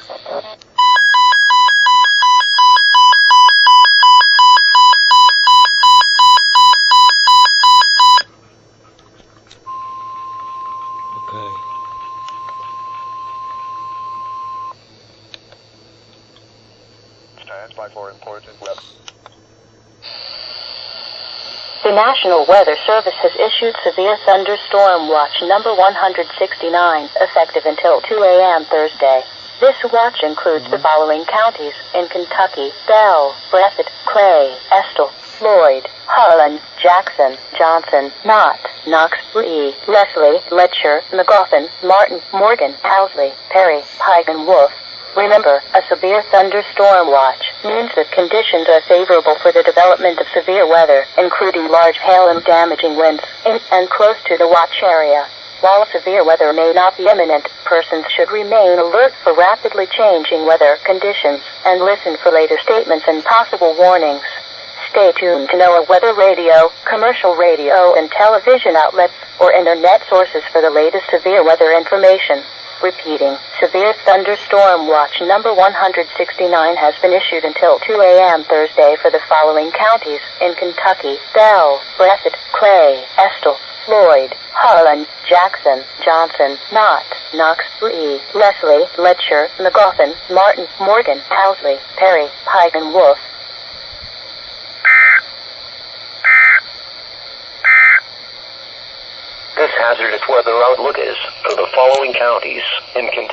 Okay. Stand by for important weather. The National Weather Service has issued severe thunderstorm watch number 169, effective until 2 a.m. Thursday. This watch includes the following counties in Kentucky: Bell, Breathitt, Clay, Estill, Floyd, Harlan, Jackson, Johnson, Knott, Knox, Lee, Leslie, Letcher, McGoffin, Martin, Morgan, Housley, Perry, Pike, and Wolf. Remember, a severe thunderstorm watch means that conditions are favorable for the development of severe weather, including large hail and damaging winds, in and close to the watch area. While severe weather may not be imminent, persons should remain alert for rapidly changing weather conditions and listen for later statements and possible warnings. Stay tuned to NOAA weather radio, commercial radio and television outlets, or internet sources for the latest severe weather information. Repeating, severe thunderstorm watch number 169 has been issued until 2 a.m. Thursday for the following counties in Kentucky: Bell, Breathitt, Clay, Estill, Floyd, Harlan, Jackson, Johnson, Knott, Knox, Lee, Leslie, Letcher, McGoffin, Martin, Morgan, Housley, Perry, Pike, and Wolf. This hazardous weather outlook is for the following counties in Kentucky.